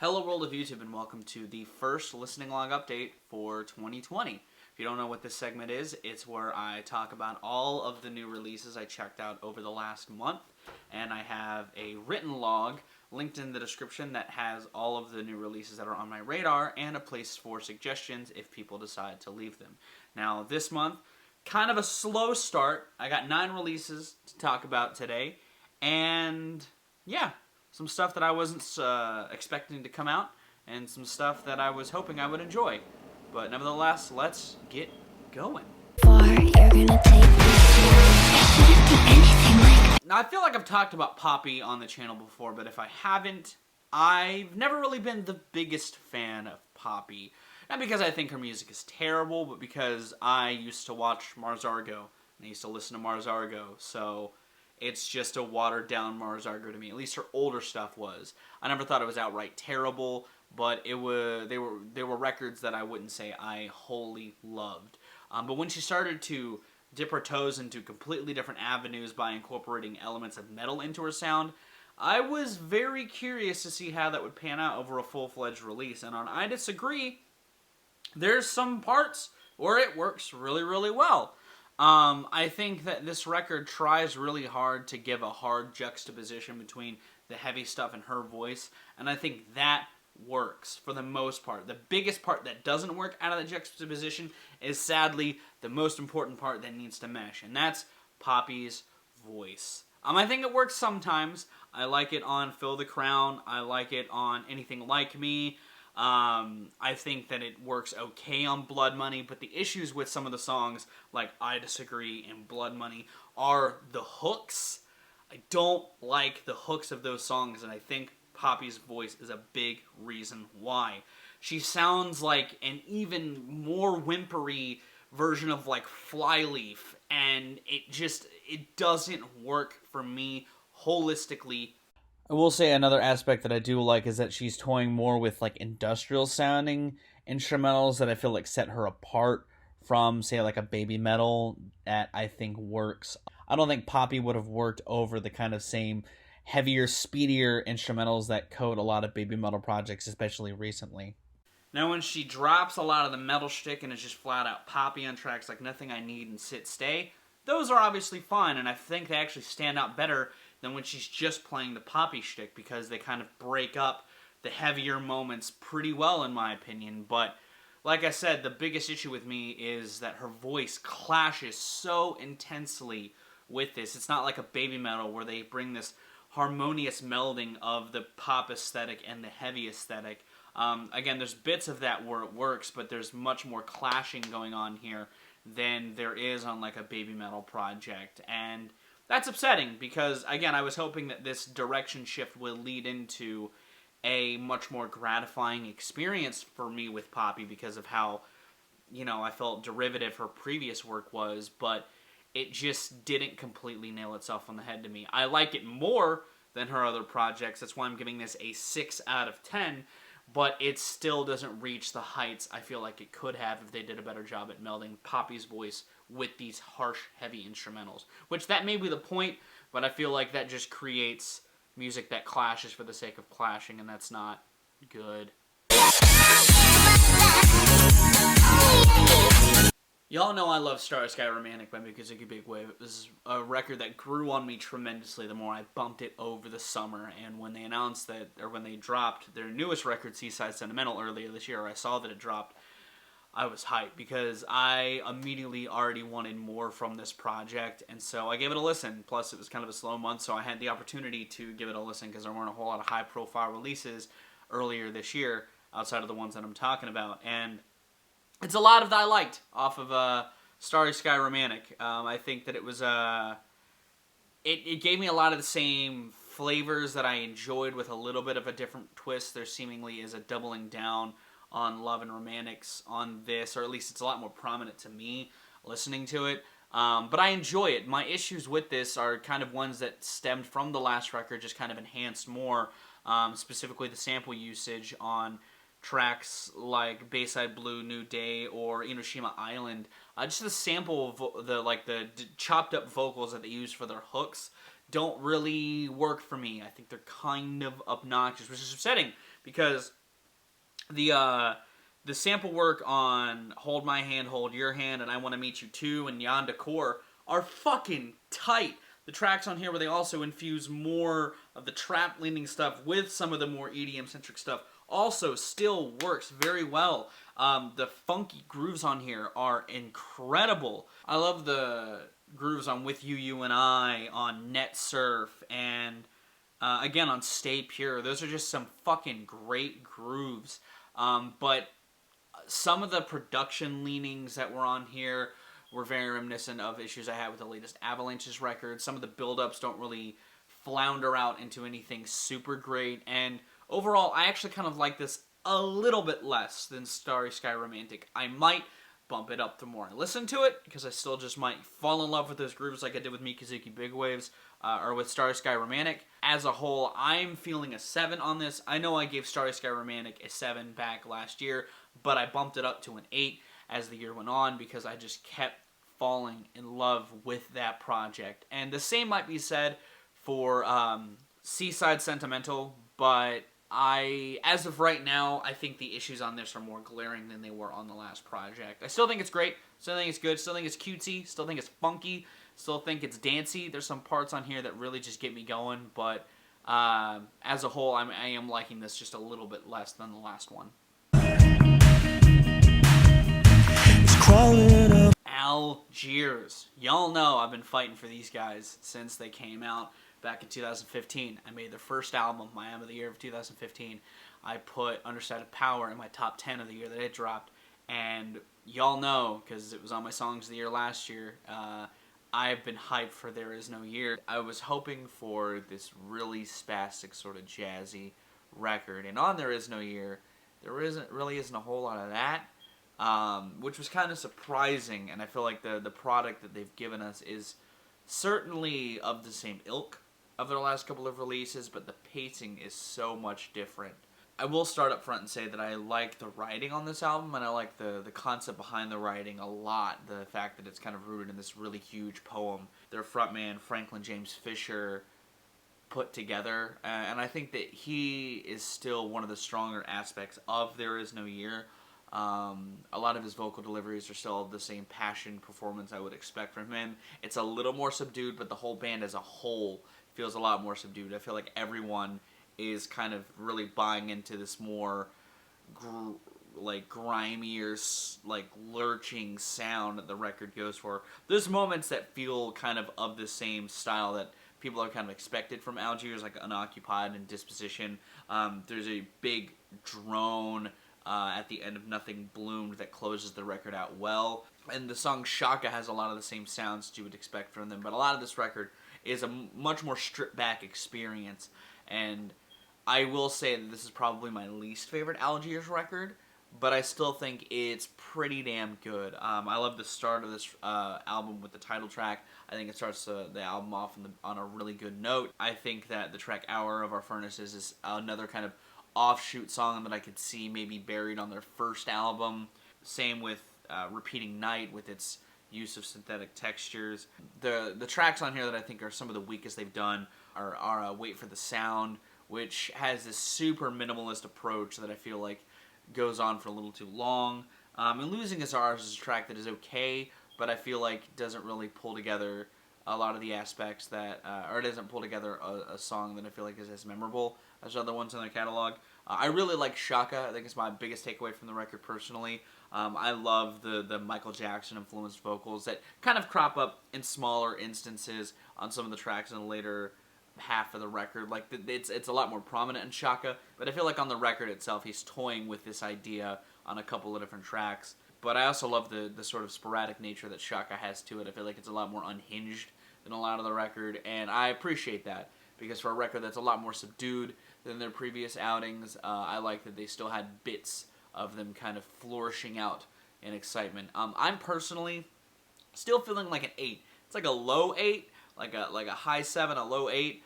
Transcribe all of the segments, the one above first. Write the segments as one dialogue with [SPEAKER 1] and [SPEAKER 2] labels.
[SPEAKER 1] Hello world of YouTube and welcome to the first listening log update for 2020. If you don't know what this segment is, it's where I talk about all of the new releases I checked out over the last month, and I have a written log linked in the description that has all of the new releases that are on my radar and a place for suggestions if people decide to leave them. Now this month, kind of a slow start. I got 9 releases to talk about today, and yeah, some stuff that I wasn't expecting to come out, and some stuff that I was hoping I would enjoy. But nevertheless, let's get going. Now, I feel like I've talked about Poppy on the channel before, but if I haven't, I've never really been the biggest fan of Poppy. Not because I think her music is terrible, but because I used to watch Mars Argo, and I used to listen to Mars Argo, so it's just a watered-down Mars Argo to me. At least her older stuff was. I never thought it was outright terrible, but they were records that I wouldn't say I wholly loved. But when she started to dip her toes into completely different avenues by incorporating elements of metal into her sound, I was very curious to see how that would pan out over a full-fledged release. And on I Disagree, there's some parts where it works really, really well. I think that this record tries really hard to give a hard juxtaposition between the heavy stuff and her voice, and I think that works for the most part. The biggest part that doesn't work out of the juxtaposition is sadly the most important part that needs to mesh, and that's Poppy's voice. I think it works sometimes. I like it on Fill the Crown. I like it on Anything Like Me. I think that it works okay on Blood Money, but the issues with some of the songs, like I Disagree and Blood Money, are the hooks. I don't like the hooks of those songs, and I think Poppy's voice is a big reason why. She sounds like an even more whimpery version of like Flyleaf, and it doesn't work for me holistically. I will say another aspect that I do like is that she's toying more with like industrial sounding instrumentals that I feel like set her apart from, say, like a Baby Metal that I think works. I don't think Poppy would have worked over the kind of same heavier, speedier instrumentals that coat a lot of Baby Metal projects, especially recently. Now when she drops a lot of the metal shtick and is just flat out Poppy on tracks like Nothing I Need and Sit Stay, those are obviously fun, and I think they actually stand out better than when she's just playing the Poppy shtick, because they kind of break up the heavier moments pretty well, in my opinion. But like I said, the biggest issue with me is that her voice clashes so intensely with this. It's not like a Baby Metal where they bring this harmonious melding of the pop aesthetic and the heavy aesthetic. Again, there's bits of that where it works, but there's much more clashing going on here than there is on like a Baby Metal project, and that's upsetting because, again, I was hoping that this direction shift will lead into a much more gratifying experience for me with Poppy because of how, I felt derivative her previous work was, but it just didn't completely nail itself on the head to me. I like it more than her other projects. That's why I'm giving this a 6 out of 10, but it still doesn't reach the heights I feel like it could have if they did a better job at melding Poppy's voice with these harsh, heavy instrumentals. Which, that may be the point, but I feel like that just creates music that clashes for the sake of clashing, and that's not good. Y'all know I love Starry Sky Romantic by Mica Zuki BIGWAVE. It was a record that grew on me tremendously the more I bumped it over the summer, and when they announced that, or when they dropped their newest record, Seaside Sentimental, earlier this year, I saw that it dropped, I was hyped because I immediately already wanted more from this project, and so I gave it a listen. Plus, it was kind of a slow month, so I had the opportunity to give it a listen because there weren't a whole lot of high-profile releases earlier this year outside of the ones that I'm talking about, and it's a lot of that I liked off of Starry Sky Romantic. I think that it was it gave me a lot of the same flavors that I enjoyed with a little bit of a different twist. There seemingly is a doubling down on Love and Romantics on this, or at least it's a lot more prominent to me listening to it. But I enjoy it. My issues with this are kind of ones that stemmed from the last record, just kind of enhanced more, specifically the sample usage on tracks like Bayside Blue, New Day, or Enoshima Island. Just the sample of the chopped up vocals that they use for their hooks don't really work for me. I think they're kind of obnoxious, which is upsetting because the sample work on Hold My Hand, Hold Your Hand, and I Want to Meet You Too, and Yonda Core are fucking tight. The tracks on here where they also infuse more of the trap-leaning stuff with some of the more EDM-centric stuff also still works very well. The funky grooves on here are incredible. I love the grooves on With You, You and I, on Net Surf, and again on Stay Pure. Those are just some fucking great grooves. But some of the production leanings that were on here were very reminiscent of issues I had with the latest Avalanches record. Some of the build-ups don't really flounder out into anything super great, and overall, I actually kind of like this a little bit less than Starry Sky Romantic. I might bump it up the more I listen to it, because I still just might fall in love with those grooves like I did with Mica Zuki BIGWAVE's, or with Starry Sky Romantic. As a whole, I'm feeling a 7 on this. I know I gave Starry Sky Romantic a 7 back last year, but I bumped it up to an 8 as the year went on, because I just kept falling in love with that project. And the same might be said for Seaside Sentimental, but as of right now, I think the issues on this are more glaring than they were on the last project. I still think it's great, still think it's good, still think it's cutesy, still think it's funky, still think it's dancey. There's some parts on here that really just get me going, but as a whole, I am liking this just a little bit less than the last one. Algiers. Y'all know I've been fighting for these guys since they came out back in 2015. I made their first album, my album of the year of 2015. I put Understated Power in my top 10 of the year that it dropped. And y'all know, because it was on my Songs of the Year last year, I've been hyped for There Is No Year. I was hoping for this really spastic, sort of jazzy record. And on There Is No Year, there really isn't a whole lot of that. Which was kind of surprising, and I feel like the product that they've given us is certainly of the same ilk of their last couple of releases, but the pacing is so much different. I will start up front and say that I like the writing on this album, and I like the concept behind the writing a lot. The fact that it's kind of rooted in this really huge poem their frontman, Franklin James Fisher, put together, and I think that he is still one of the stronger aspects of There Is No Year. A lot of his vocal deliveries are still the same passion performance I would expect from him. It's a little more subdued, but the whole band as a whole feels a lot more subdued. I feel like everyone is kind of really buying into this more grimier, like lurching sound that the record goes for. There's moments that feel kind of the same style that people are kind of expected from Algiers, like Unoccupied and Disposition. There's a big drone at the end of Nothing Bloomed that closes the record out well. And the song Shaka has a lot of the same sounds that you would expect from them, but a lot of this record is a much more stripped back experience. And I will say that this is probably my least favorite Algiers record, but I still think it's pretty damn good. I love the start of this album with the title track. I think it starts the album off on a really good note. I think that the track Hour of Our Furnaces is another kind of offshoot song that I could see maybe buried on their first album. Same with Repeating Night with its use of synthetic textures. The tracks on here that I think are some of the weakest they've done are Wait for the Sound, which has this super minimalist approach that I feel like goes on for a little too long. And Losing Is Ours is a track that is okay, but I feel like doesn't really pull together a lot of the aspects that, or it doesn't pull together a song that I feel like is as memorable as other ones in their catalog. I really like Shaka. I think it's my biggest takeaway from the record personally. I love the Michael Jackson influenced vocals that kind of crop up in smaller instances on some of the tracks in the later half of the record. Like it's a lot more prominent in Shaka, but I feel like on the record itself he's toying with this idea on a couple of different tracks. But I also love the sort of sporadic nature that Shaka has to it. I feel like it's a lot more unhinged than a lot of the record, and I appreciate that, because for a record that's a lot more subdued than their previous outings, I like that they still had bits of them kind of flourishing out in excitement. I'm personally still feeling like an 8. It's like a low 8, like a high 7, a low 8.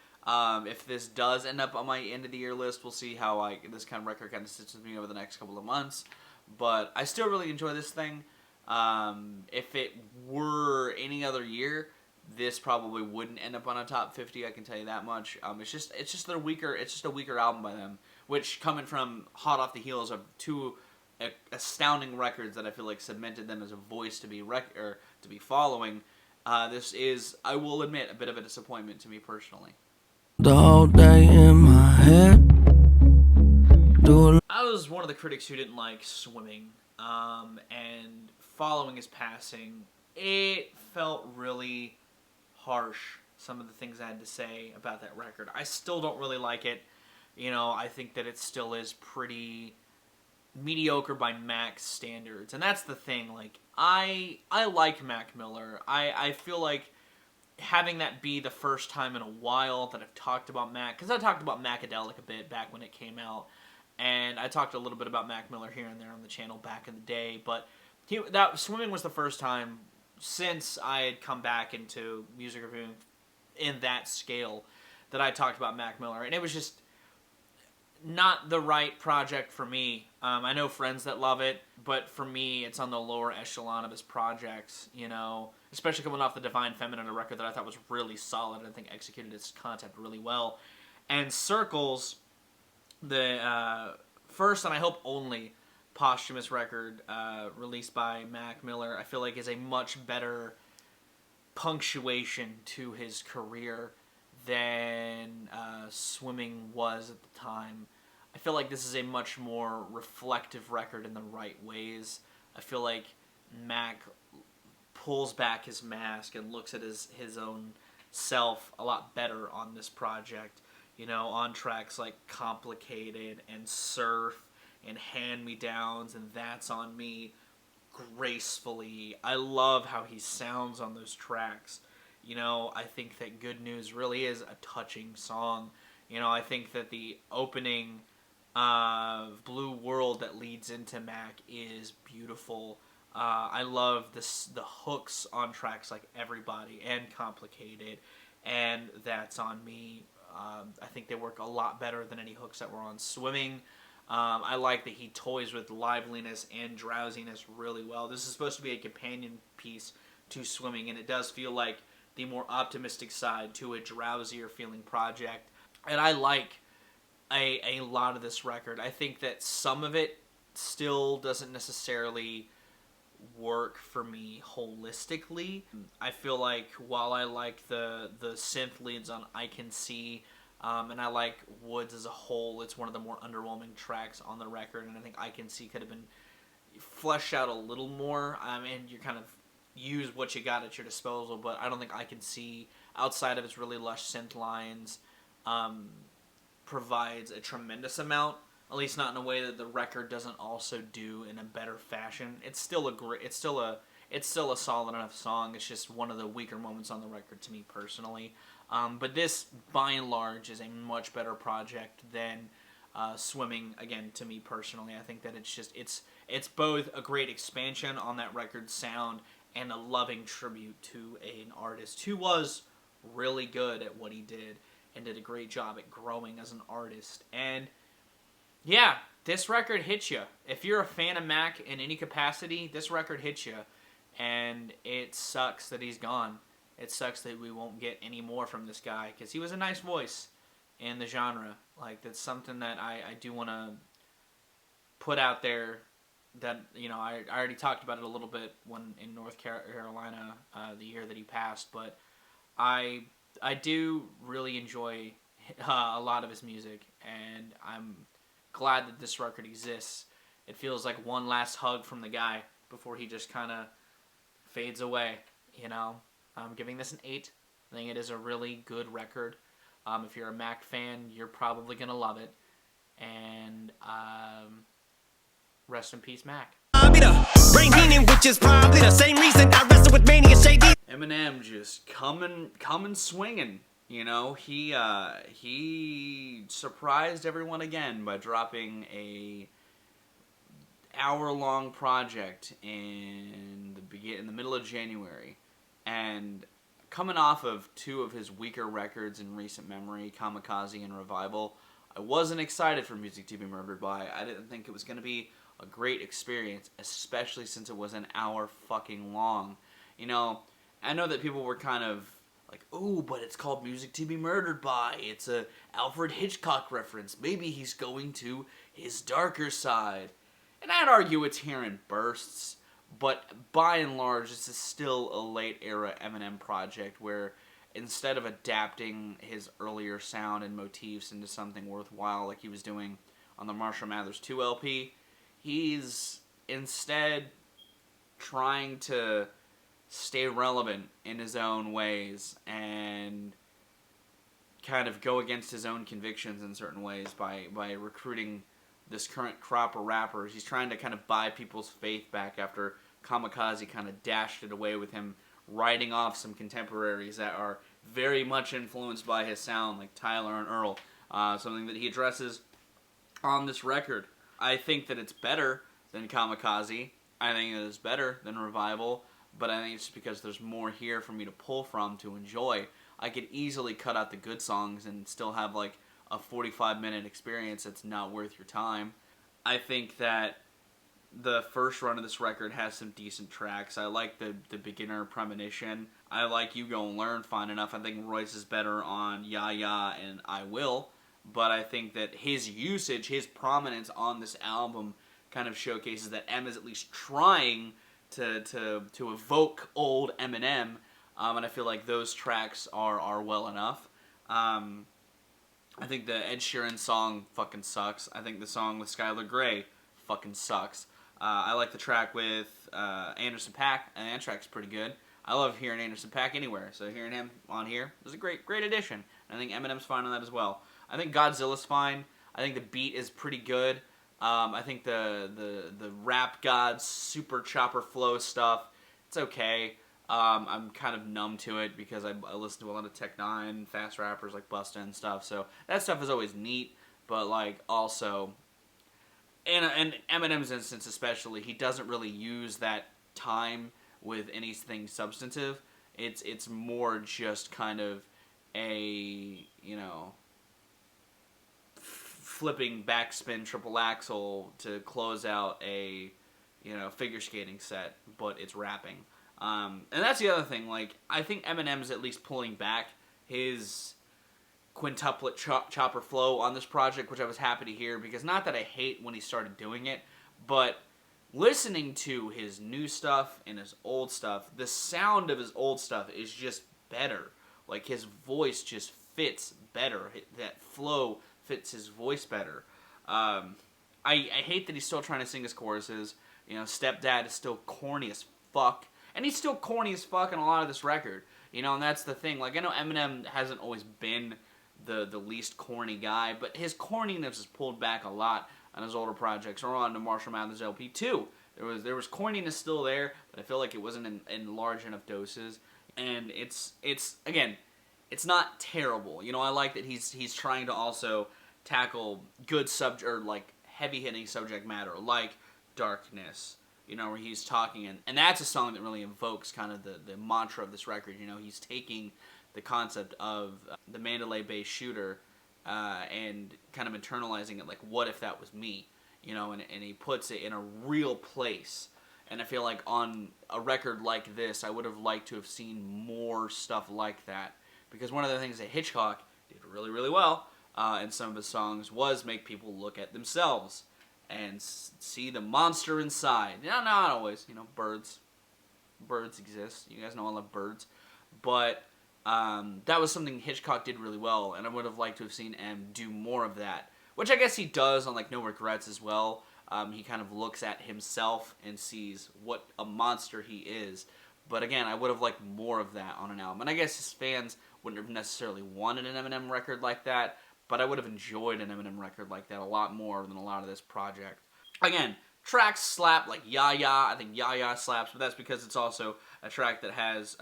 [SPEAKER 1] If this does end up on my end of the year list, we'll see how this kind of record kind of sits with me over the next couple of months. But I still really enjoy this thing. If it were any other year, this probably wouldn't end up on a top 50. I can tell you that much. It's just a weaker album by them, which coming from hot off the heels of two astounding records that I feel like cemented them as a voice to be to be following. This is, I will admit, a bit of a disappointment to me personally.
[SPEAKER 2] The whole day in my head.
[SPEAKER 1] I was one of the critics who didn't like Swimming, and following his passing, it felt really harsh, some of the things I had to say about that record. I still don't really like it. You know, I think that it still is pretty mediocre by Mac's standards, and that's the thing. Like, I like Mac Miller. I feel like having that be the first time in a while that I've talked about Mac, because I talked about Macadelic a bit back when it came out, and I talked a little bit about Mac Miller here and there on the channel back in the day, but that Swimming was the first time since I had come back into music reviewing in that scale that I talked about Mac Miller, and it was just not the right project for me. I know friends that love it, but for me, it's on the lower echelon of his projects, you know, especially coming off the Divine Feminine, a record that I thought was really solid. I think executed its concept really well. And Circles, the first and I hope only posthumous record released by Mac Miller, I feel like is a much better punctuation to his career than Swimming was at the time. I feel like this is a much more reflective record in the right ways. I feel like Mac pulls back his mask and looks at his own self a lot better on this project. You know, on tracks like Complicated and Surf and Hand Me Downs and That's on Me, gracefully. I love how he sounds on those tracks. You know, I think that Good News really is a touching song. You know, I think that the opening of Blue World that leads into Mac is beautiful. I love the hooks on tracks like Everybody and Complicated and That's on Me. I think they work a lot better than any hooks that were on Swimming. I like that he toys with liveliness and drowsiness really well. This is supposed to be a companion piece to Swimming, and it does feel like the more optimistic side to a drowsier feeling project. And I like a lot of this record. I think that some of it still doesn't necessarily work for me holistically. I feel like while I like the synth leads on I Can See, and I like Woods as a whole, it's one of the more underwhelming tracks on the record, and I think I Can See could have been fleshed out a little more. And you kind of use what you got at your disposal, but I don't think I Can See, outside of its really lush synth lines, provides a tremendous amount, at least not in a way that the record doesn't also do in a better fashion. It's still a solid enough song. It's just one of the weaker moments on the record to me personally. But this, by and large, is a much better project than Swimming, again, to me personally. I think that it's both a great expansion on that record's sound and a loving tribute to an artist who was really good at what he did and did a great job at growing as an artist. And yeah, this record hits you. If you're a fan of Mac in any capacity, this record hits you. And it sucks that he's gone. It sucks that we won't get any more from this guy, because he was a nice voice in the genre. Like, that's something that I do want to put out there. That, you know, I already talked about it a little bit when in North Carolina, the year that he passed, but I do really enjoy a lot of his music, and I'm glad that this record exists. It feels like one last hug from the guy before he just kind of fades away, you know. I'm giving this an 8. I think it is a really good record. If you're a Mac fan, you're probably going to love it. And rest in peace, Mac.
[SPEAKER 3] Which is probably the same reason I wrestle with mania shady.
[SPEAKER 1] Eminem just coming swinging. You know, he surprised everyone again by dropping a hour-long project in the middle of January, and coming off of two of his weaker records in recent memory, Kamikaze and Revival, I wasn't excited for music to be murdered by. I didn't think it was going to be a great experience, especially since it was an hour fucking long. You know, I know that people were kind of like, oh, but it's called Music to Be Murdered By. It's a Alfred Hitchcock reference. Maybe he's going to his darker side. And I'd argue it's here in bursts, but by and large, this is still a late era Eminem project where instead of adapting his earlier sound and motifs into something worthwhile like he was doing on the Marshall Mathers 2 LP, he's instead trying to stay relevant in his own ways and kind of go against his own convictions in certain ways by recruiting this current crop of rappers. He's trying to kind of buy people's faith back after Kamikaze kind of dashed it away with him writing off some contemporaries that are very much influenced by his sound, like Tyler and Earl, something that he addresses on this record. I think that it's better than Kamikaze. I think it is better than Revival, but I think it's just because there's more here for me to pull from to enjoy. I could easily cut out the good songs and still have like a 45-minute experience that's not worth your time. I think that the first run of this record has some decent tracks. I like the beginner Premonition. I like You Go and Learn fine enough. I think Royce is better on Ya Ya and I Will, but I think that his usage, his prominence on this album kind of showcases that M is at least trying to evoke old Eminem, and I feel like those tracks are well enough. I think the Ed Sheeran song fucking sucks. I think the song with Skylar Grey fucking sucks. I like the track with Anderson .Paak, and that track's pretty good. I love hearing Anderson .Paak anywhere, so hearing him on here was a great addition. And I think Eminem's fine on that as well. I think Godzilla's fine. I think the beat is pretty good. I think the rap gods super chopper flow stuff, it's okay. I'm kind of numb to it because I listen to a lot of Tech Nine, fast rappers like Busta and stuff, so that stuff is always neat, but like also, in Eminem's instance especially, he doesn't really use that time with anything substantive. It's more just kind of a, flipping backspin triple axel to close out a, figure skating set, but it's rapping. And that's the other thing, like, I think Eminem's at least pulling back his quintuplet chopper flow on this project, which I was happy to hear, because not that I hate when he started doing it, but listening to his new stuff and his old stuff, the sound of his old stuff is just better. Like, his voice just fits better. That flow fits his voice better. I hate that he's still trying to sing his choruses. Stepdad is still corny as fuck. And he's still corny as fuck in a lot of this record. And that's the thing. Like, I know Eminem hasn't always been the least corny guy, but his corniness is pulled back a lot on his older projects, or on the Marshall Mathers LP too. There was corniness still there, but I feel like it wasn't in large enough doses. And it's again, it's not terrible. I like that he's trying to also tackle good or like heavy hitting subject matter, like darkness. Where he's talking, and that's a song that really invokes kind of the mantra of this record. He's taking the concept of the Mandalay Bay shooter and kind of internalizing it, like, what if that was me? And he puts it in a real place. And I feel like on a record like this, I would have liked to have seen more stuff like that. Because one of the things that Hitchcock did really, really well in some of his songs was make people look at themselves and see the monster inside. Not always, birds. Birds exist. You guys know I love birds. But that was something Hitchcock did really well, and I would have liked to have seen M do more of that. Which I guess he does on, like, No Regrets as well. He kind of looks at himself and sees what a monster he is. But again, I would have liked more of that on an album. And I guess his fans wouldn't have necessarily wanted an Eminem record like that, but I would have enjoyed an Eminem record like that a lot more than a lot of this project. Again, tracks slap, like Ya Ya. I think Ya Ya slaps, but that's because it's also a track that has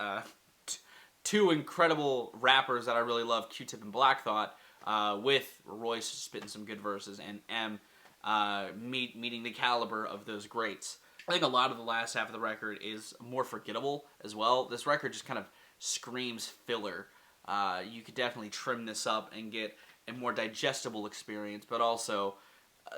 [SPEAKER 1] two incredible rappers that I really love, Q-Tip and Black Thought, with Royce spitting some good verses, and M meeting the caliber of those greats. I think a lot of the last half of the record is more forgettable as well. This record just kind of screams filler. You could definitely trim this up and get a more digestible experience, but also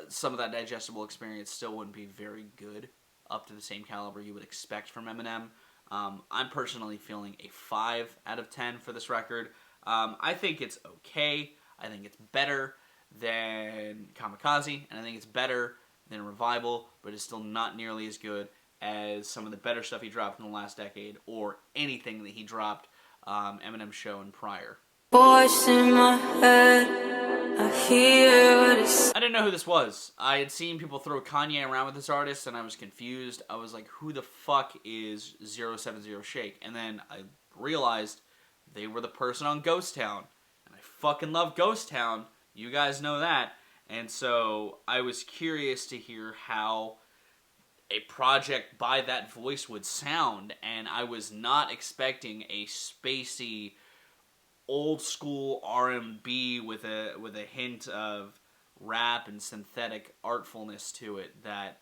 [SPEAKER 1] some of that digestible experience still wouldn't be very good, up to the same caliber you would expect from Eminem. I'm personally feeling a 5 out of 10 for this record. I think it's okay. I think it's better than Kamikaze, and I think it's better than Revival, but it's still not nearly as good as some of the better stuff he dropped in the last decade, or anything that he dropped Eminem Show and prior.
[SPEAKER 4] Voice in my head, I hear what it's...
[SPEAKER 1] I didn't know who this was. I had seen people throw Kanye around with this artist, and I was confused. I was like, who the fuck is 070 Shake? And then I realized they were the person on Ghost Town. And I fucking love Ghost Town. You guys know that. And so I was curious to hear how a project by that voice would sound. And I was not expecting a spacey, old school R&B with a hint of rap and synthetic artfulness to it that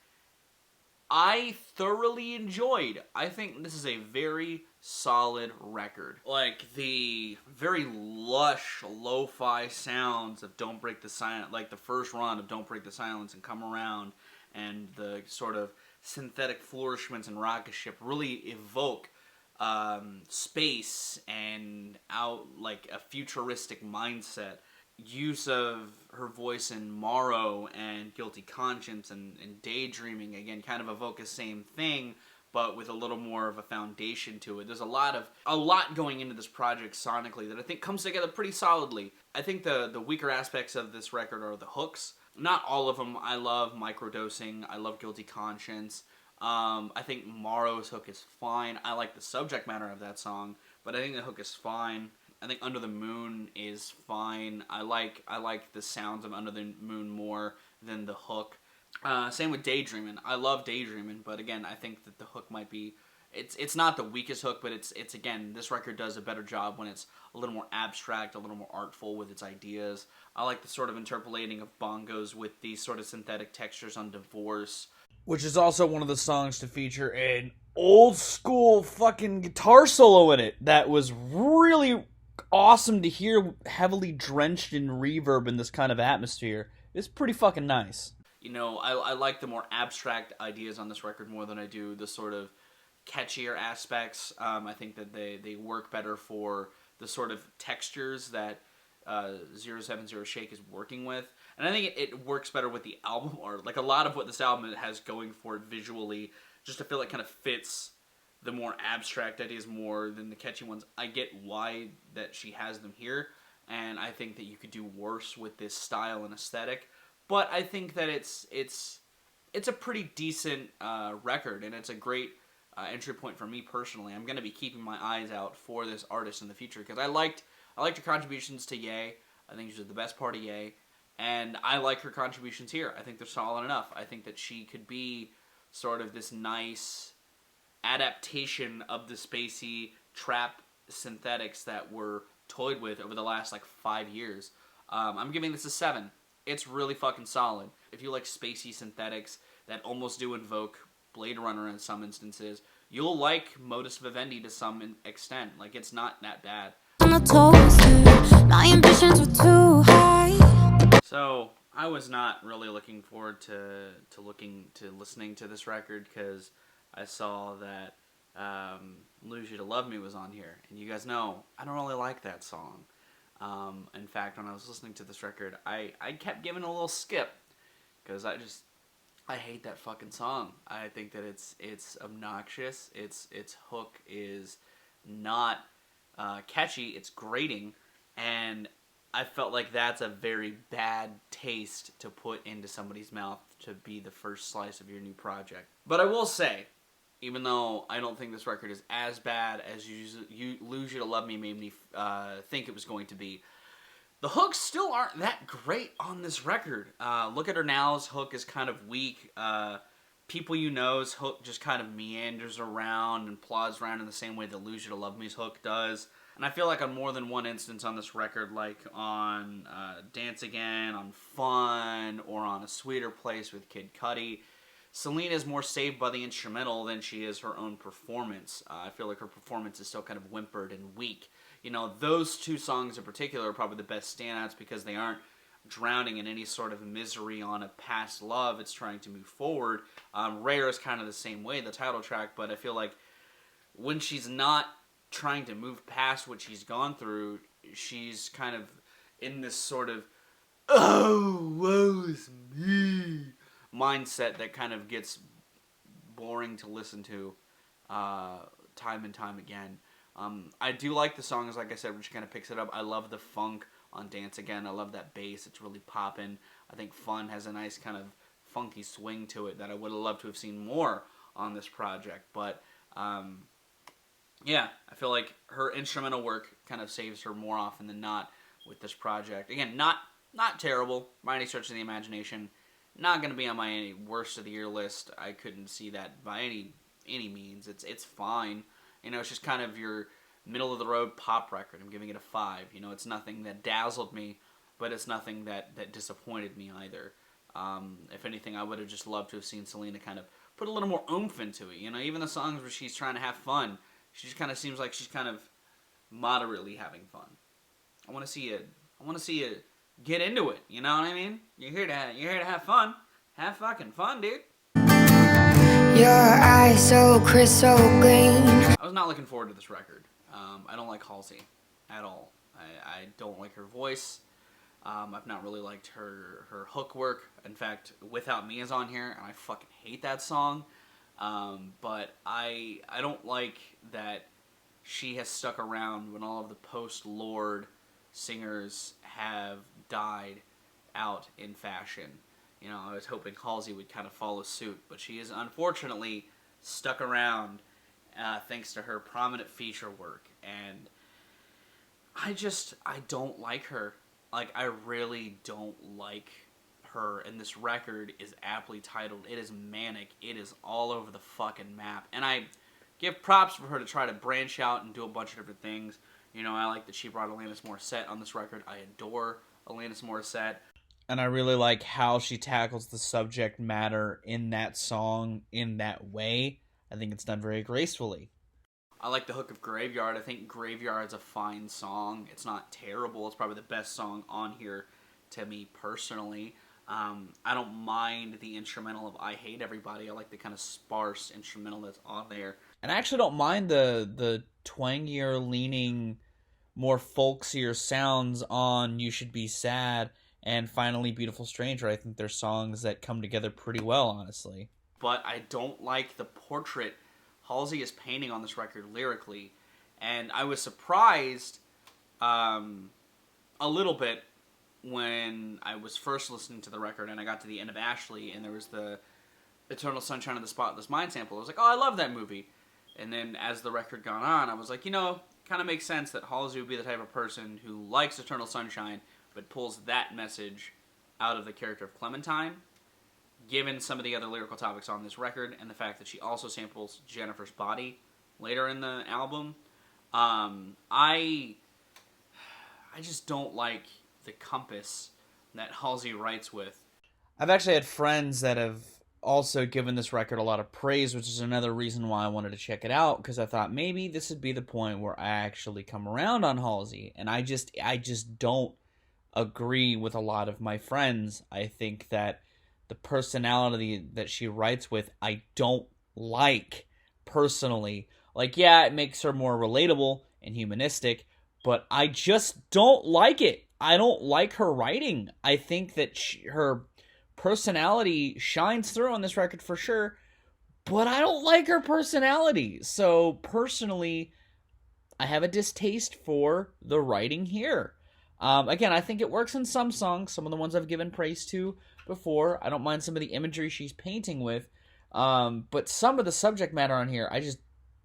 [SPEAKER 1] I thoroughly enjoyed. I think this is a very solid record. Like the very lush lo-fi sounds of Don't Break the Silence, like the first run of Don't Break the Silence and Come Around, and the sort of synthetic flourishments and rocket ship really evoke space and like a futuristic mindset. Use of her voice in Morrow and Guilty Conscience and Daydreaming, again, kind of evoke the same thing, but with a little more of a foundation to it. There's a lot going into this project sonically that I think comes together pretty solidly. I think the weaker aspects of this record are the hooks. Not all of them. I love Microdosing. I love Guilty Conscience. I think Morrow's hook is fine. I like the subject matter of that song, but I think the hook is fine. I think Under the Moon is fine. I like the sounds of Under the Moon more than the hook. Same with Daydreamin'. I love Daydreamin', but again, I think that the hook might be... It's not the weakest hook, but it's again, this record does a better job when it's a little more abstract, a little more artful with its ideas. I like the sort of interpolating of bongos with these sort of synthetic textures on Divorce, which is also one of the songs to feature an old school fucking guitar solo in it that was really awesome to hear, heavily drenched in reverb in this kind of atmosphere. It's pretty fucking nice. You know, I like the more abstract ideas on this record more than I do the sort of catchier aspects. I think that they work better for the sort of textures that 070 Shake is working with. And I think it works better with the album art. Like, a lot of what this album has going for it visually, just I feel like kind of fits the more abstract ideas more than the catchy ones. I get why that she has them here, and I think that you could do worse with this style and aesthetic. But I think that it's a pretty decent record, and it's a great entry point for me personally. I'm going to be keeping my eyes out for this artist in the future, because I liked her contributions to Ye. I think she's the best part of Ye. And I like her contributions here. I think they're solid enough. I think that she could be sort of this nice adaptation of the spacey trap synthetics that were toyed with over the last, 5 years. I'm giving this a 7. It's really fucking solid. If you like spacey synthetics that almost do invoke Blade Runner in some instances, you'll like Modus Vivendi to some extent. Like, it's not that bad.
[SPEAKER 4] My ambitions were too high.
[SPEAKER 1] So I was not really looking forward to listening to this record, because I saw that Lose You to Love Me was on here, and you guys know I don't really like that song. In fact, when I was listening to this record, I kept giving it a little skip, because I hate that fucking song. I think that it's obnoxious. Its hook is not catchy. It's grating, and I felt like that's a very bad taste to put into somebody's mouth to be the first slice of your new project. But I will say, even though I don't think this record is as bad as you Lose You to Love Me made me think it was going to be, the hooks still aren't that great on this record. Look at Her Now's hook is kind of weak. People You Know's hook just kind of meanders around and plods around in the same way that Lose You to Love Me's hook does. And I feel like on more than one instance on this record, like on Dance Again, on Fun, or on A Sweeter Place with Kid Cudi, Selena is more saved by the instrumental than she is her own performance. I feel like her performance is still kind of whimpered and weak. You know, those two songs in particular are probably the best standouts because they aren't drowning in any sort of misery on a past love. It's trying to move forward. Rare is kind of the same way, the title track, but I feel like when she's not trying to move past what she's gone through, she's kind of in this sort of, oh, woe is me mindset that kind of gets boring to listen to time and time again. I do like the songs, like I said, when she kind of picks it up. I love the funk on Dance Again. I love that bass. It's really popping. I think Fun has a nice kind of funky swing to it that I would have loved to have seen more on this project. But, yeah, I feel like her instrumental work kind of saves her more often than not with this project. Again, not terrible by any stretch of the imagination. Not going to be on my worst of the year list. I couldn't see that by any means. It's fine. You know, it's just kind of your middle of the road pop record. I'm giving it a 5. You know, it's nothing that dazzled me, but it's nothing that disappointed me either. If anything, I would have just loved to have seen Selena kind of put a little more oomph into it. You know, even the songs where she's trying to have fun, she just kind of seems like she's kind of moderately having fun. I want to see you get into it. You know what I mean? You're here to have fun. Have fucking fun, dude.
[SPEAKER 4] Your eyes so crystal green.
[SPEAKER 1] I was not looking forward to this record. I don't like Halsey at all. I don't like her voice. I've not really liked her hook work. In fact, Without Me is on here, and I fucking hate that song. But I don't like that she has stuck around when all of the post-Lorde singers have died out in fashion. You know, I was hoping Halsey would kind of follow suit, but she is unfortunately stuck around thanks to her prominent feature work, and I don't like her. Like, I really don't like her, and this record is aptly titled. It is manic. It is all over the fucking map, and I give props for her to try to branch out and do a bunch of different things. You know, I like that she brought Alanis Morissette on this record. I adore Alanis Morissette. And I really like how she tackles the subject matter in that song in that way. I think it's done very gracefully. I like the hook of Graveyard. I think Graveyard's a fine song. It's not terrible. It's probably the best song on here to me personally. I don't mind the instrumental of I Hate Everybody. I like the kind of sparse instrumental that's on there. And I actually don't mind the twangier leaning, more folksier sounds on You Should Be Sad and finally Beautiful Stranger. I think they're songs that come together pretty well, honestly. But I don't like the portrait Halsey is painting on this record lyrically. And I was surprised a little bit when I was first listening to the record and I got to the end of Ashley and there was the Eternal Sunshine of the Spotless Mind sample. I was like, oh, I love that movie. And then as the record gone on, I was like, you know, kind of makes sense that Halsey would be the type of person who likes Eternal Sunshine but pulls that message out of the character of Clementine, given some of the other lyrical topics on this record and the fact that she also samples Jennifer's Body later in the album. I just don't like the compass that Halsey writes with. I've actually had friends that have also given this record a lot of praise, which is another reason why I wanted to check it out, because I thought maybe this would be the point where I actually come around on Halsey, and I just don't agree with a lot of my friends. I think that the personality that she writes with, I don't like personally. Like, yeah, it makes her more relatable and humanistic, but I just don't like it. I don't like her writing. I think that her personality shines through on this record for sure, but I don't like her personality. So personally, I have a distaste for the writing here. Again, I think it works in some songs, some of the ones I've given praise to before. I don't mind some of the imagery she's painting with, but some of the subject matter on here I just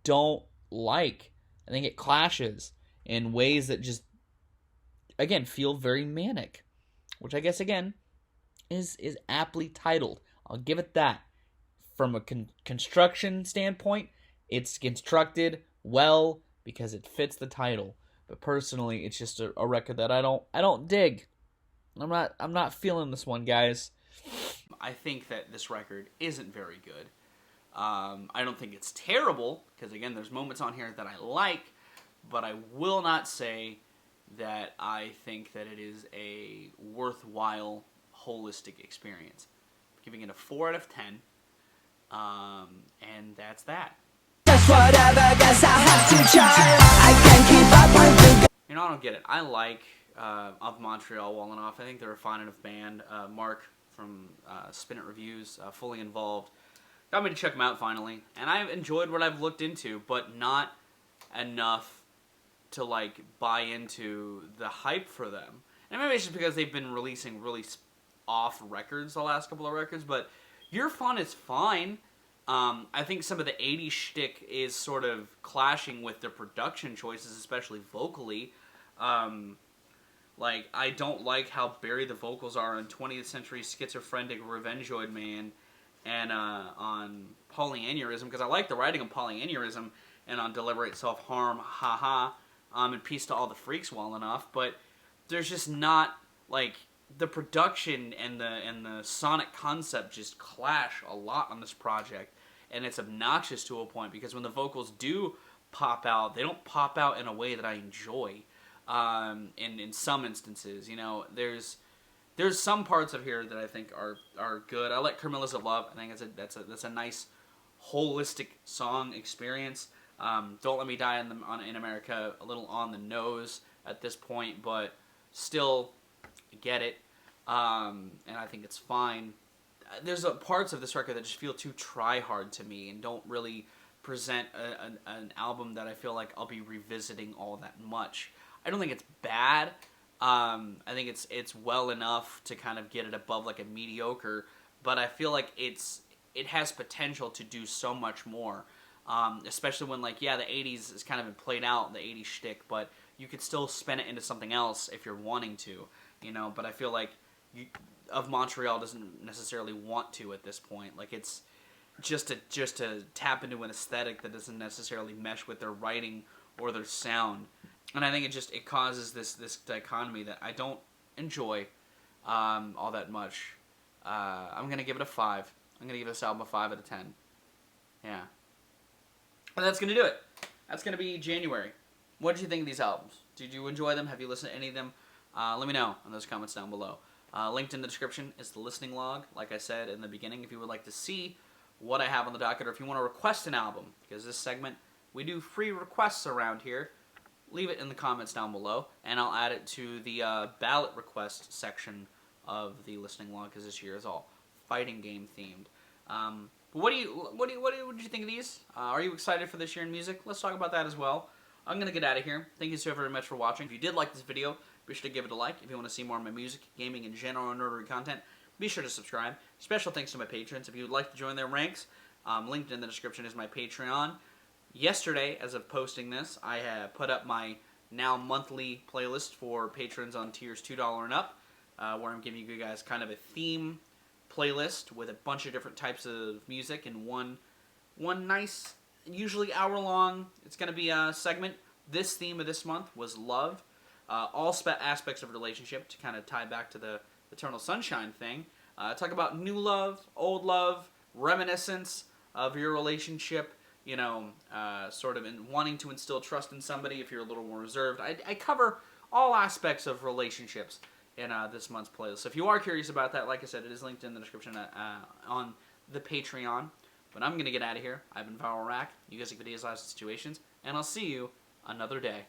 [SPEAKER 1] don't like. I think it clashes in ways that just, again, feel very manic, which I guess, again, is aptly titled. I'll give it that. From a construction standpoint, it's constructed well because it fits the title. But personally, it's just a record that I don't dig. I'm not feeling this one, guys. I think that this record isn't very good. I don't think it's terrible, because again, there's moments on here that I like, but I will not say that I think that it is a worthwhile, holistic experience. I'm giving it a 4 out of 10, and that's that.
[SPEAKER 2] Just whatever, guess I have to try. I can't keep up with the
[SPEAKER 1] You know, I don't get it. I like of Montreal well enough. I think they're a fine enough band. Mark from Spin It Reviews, fully involved, got me to check them out finally, and I've enjoyed what I've looked into, but not enough to like buy into the hype for them. And maybe it's just because they've been releasing really off records the last couple of records, but Your Fun is fine. I think some of the 80s shtick is sort of clashing with their production choices, especially vocally. Like, I don't like how buried the vocals are on 20th Century Schizophrenic Revengeoid Man and on Polyaneurysm, because I like the writing on Polyaneurysm and on Deliberate Self-Harm, haha, and Peace to All the Freaks well enough, but there's just not, like, the production and the sonic concept just clash a lot on this project, and it's obnoxious to a point, because when the vocals do pop out, they don't pop out in a way that I enjoy. In some instances, you know, there's some parts of here that I think are good. I like Carmilla's of Love. I think that's a nice holistic song experience. Don't Let Me Die in America, a little on the nose at this point, but still get it. And I think it's fine. There's parts of this record that just feel too try-hard to me and don't really present an album that I feel like I'll be revisiting all that much. I don't think it's bad. I think it's well enough to kind of get it above like a mediocre, but I feel like it has potential to do so much more. Especially when, like, yeah, the 80s is kind of been played out, the 80s shtick, but you could still spin it into something else if you're wanting to, you know. But I feel like of Montreal doesn't necessarily want to at this point. Like, it's just to tap into an aesthetic that doesn't necessarily mesh with their writing or their sound. And I think it causes this dichotomy that I don't enjoy all that much. I'm going to give it a 5. I'm going to give this album a 5 out of 10. Yeah. And that's going to do it. That's going to be January. What did you think of these albums? Did you enjoy them? Have you listened to any of them? Let me know in those comments down below. Linked in the description is the listening log, like I said in the beginning, if you would like to see what I have on the docket, or if you want to request an album, because this segment, we do free requests around here. Leave it in the comments down below, and I'll add it to the ballot request section of the listening log, because this year is all fighting game themed. What did you think of these? Are you excited for this year in music? Let's talk about that as well. I'm gonna get out of here. Thank you so very much for watching. If you did like this video, be sure to give it a like. If you want to see more of my music, gaming, and general nerdery content, be sure to subscribe. Special thanks to my patrons. If you would like to join their ranks, linked in the description is my Patreon. Yesterday, as of posting this, I have put up my now monthly playlist for patrons on tiers $2 and up, where I'm giving you guys kind of a theme playlist with a bunch of different types of music in one nice, usually hour-long, it's going to be a segment. This theme of this month was love. All aspects of relationship to kind of tie back to the Eternal Sunshine thing. Talk about new love, old love, reminiscence of your relationship, you know, sort of in wanting to instill trust in somebody if you're a little more reserved. I cover all aspects of relationships in this month's playlist. So if you are curious about that, like I said, it is linked in the description on the Patreon. But I'm going to get out of here. I've been Viral Rack. You guys take videos, lives, and situations. And I'll see you another day.